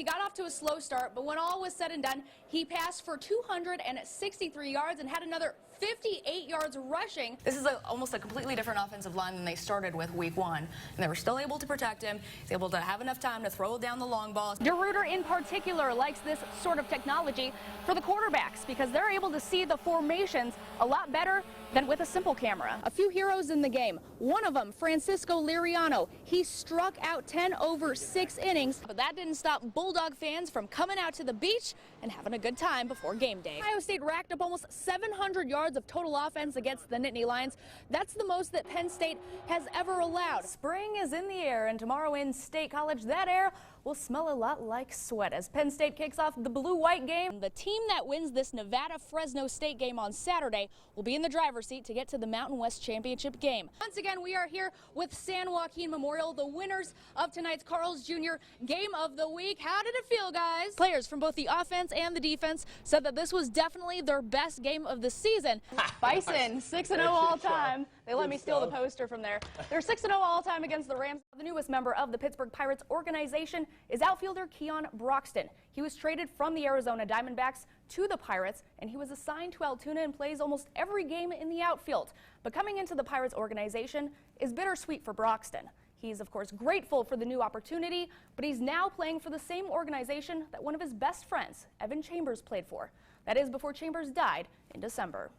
He got off to a slow start, but when all was said and done, he passed for 263 yards and had another 58 yards rushing. This is almost a completely different offensive line than they started with week one, and they were still able to protect him. He's able to have enough time to throw down the long balls. DeRuyter in particular likes this sort of technology for the quarterbacks because they're able to see the formations a lot better than with a simple camera. A few heroes in the game. One of them, Francisco Liriano. He struck out 10 over 6 innings, but that didn't stop Bulldog fans from coming out to the beach and having a good time before game day. Ohio State racked up almost 700 yards of total offense against the Nittany Lions. That's the most that Penn State has ever allowed. Spring is in the air, and tomorrow in State College, that air will smell a lot like sweat as Penn State kicks off the blue-white game. The team that wins this Nevada-Fresno State game on Saturday will be in the driver's seat to get to the Mountain West Championship game. Once again, we are here with San Joaquin Memorial, the winners of tonight's Carl's Jr. Game of the Week. How did it feel, guys? Players from both the offense and the defense said that this was definitely their best game of the season. Bison, 6-0 all time. They let me steal the poster from there. They're 6-0 all time against the Rams. The newest member of the Pittsburgh Pirates organization is outfielder Keon Broxton. He was traded from the Arizona Diamondbacks to the Pirates, and he was assigned to Altoona and plays almost every game in the outfield. But coming into the Pirates organization is bittersweet for Broxton. He's, of course, grateful for the new opportunity, but he's now playing for the same organization that one of his best friends, Evan Chambers, played for. That is before Chambers died in December.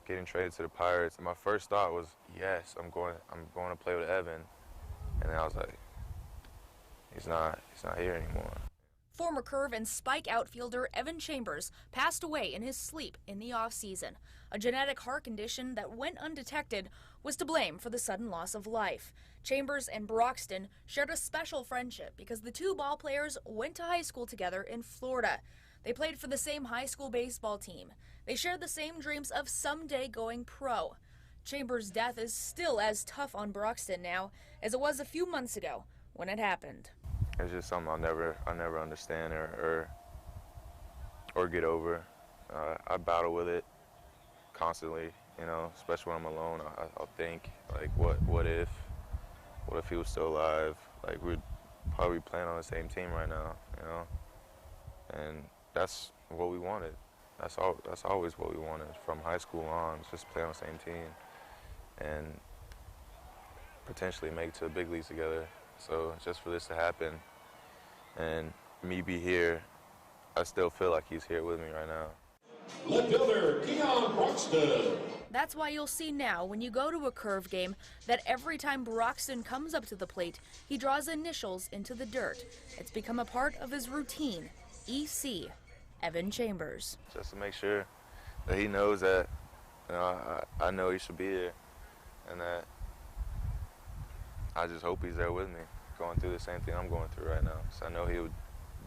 Getting traded to the Pirates, my first thought was, yes, I'm going to play with Evan. And then I was like, he's not here anymore. Former Curve and Spike outfielder Evan Chambers passed away in his sleep in the offseason. A genetic heart condition that went undetected was to blame for the sudden loss of life. Chambers and Broxton shared a special friendship because the two ball players went to high school together in Florida. They played for the same high school baseball team. They shared the same dreams of someday going pro. Chambers' death is still as tough on Broxton now as it was a few months ago when it happened. It's just something I'll never understand or get over. I battle with it constantly, you know, especially when I'm alone. I'll think, like, what if he was still alive? Like, we'd probably be playing on the same team right now, you know? And that's what we wanted. That's always what we wanted from high school on, just play on the same team and potentially make it to the big leagues together. So just for this to happen and me be here, I still feel like he's here with me right now. Left fielder Keon Broxton. That's why you'll see now when you go to a Curve game that every time Broxton comes up to the plate, he draws initials into the dirt. It's become a part of his routine. EC, Evan Chambers. Just to make sure that he knows that, you know, I know he should be here, and that I just hope he's there with me, going through the same thing I'm going through right now. So I know he would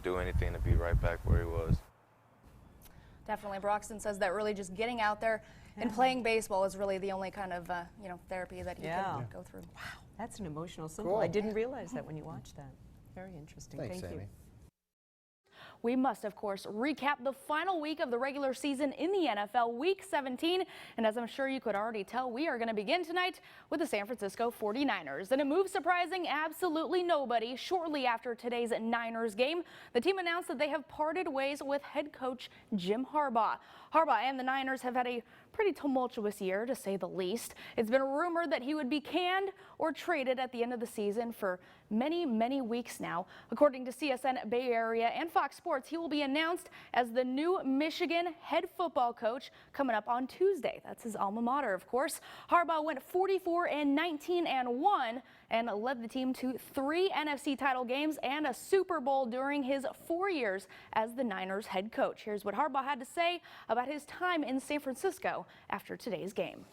do anything to be right back where he was. Definitely. Broxton says that really just getting out there and playing baseball is really the only kind of therapy that he can go through. Wow, that's an emotional symbol. Cool. I didn't realize that when you watched that. Very interesting. Thanks, Thank you. Amy. We must, of course, recap the final week of the regular season in the NFL, Week 17. And as I'm sure you could already tell, we are going to begin tonight with the San Francisco 49ers. And a move surprising absolutely nobody. Shortly after today's Niners game, the team announced that they have parted ways with head coach Jim Harbaugh. Harbaugh and the Niners have had a pretty tumultuous year, to say the least. It's been rumored that he would be canned or traded at the end of the season for many weeks now. According to CSN Bay Area and Fox Sports, he will be announced as the new Michigan head football coach coming up on Tuesday. That's his alma mater, of course. Harbaugh went 44-19-1 and led the team to 3 NFC title games and a Super Bowl during his 4 years as the Niners head coach. Here's what Harbaugh had to say about his time in San Francisco after today's game.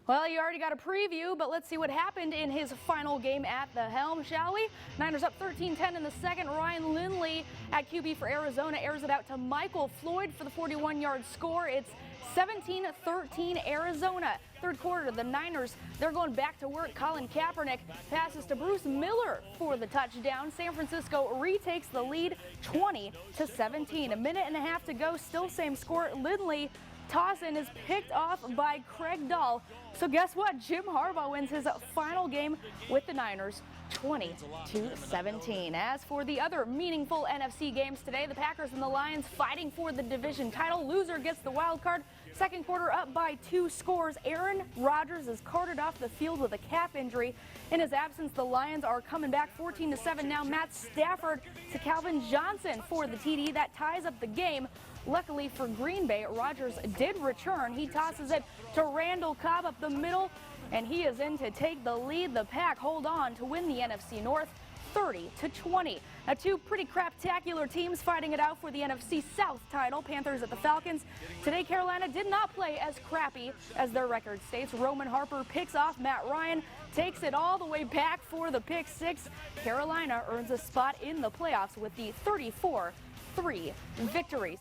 Well, you already got a preview, but let's see what happened in his final game at the helm, shall we? Niners up 13-10 in the second. Ryan Lindley at QB for Arizona airs it out to Michael Floyd for the 41-yard score. It's 17-13 Arizona. Third quarter, the Niners, they're going back to work. Colin Kaepernick passes to Bruce Miller for the touchdown. San Francisco retakes the lead 20-17. A minute and a half to go, still same score. Lindley toss-in is picked off by Craig Dahl. So guess what? Jim Harbaugh wins his final game with the Niners 20-17. As for the other meaningful NFC games today, the Packers and the Lions fighting for the division title. Loser gets the wild card. Second quarter up by 2 scores. Aaron Rodgers is carted off the field with a calf injury. In his absence, the Lions are coming back 14-7. Now Matt Stafford to Calvin Johnson for the TD. That ties up the game. Luckily for Green Bay, Rodgers did return. He tosses it to Randall Cobb up the middle, and he is in to take the lead. The Pack hold on to win the NFC North 30-20. Now, 2 pretty craptacular teams fighting it out for the NFC South title. Panthers at the Falcons. Today, Carolina did not play as crappy as their record states. Roman Harper picks off Matt Ryan, takes it all the way back for the pick 6. Carolina earns a spot in the playoffs with the 34-3 victory.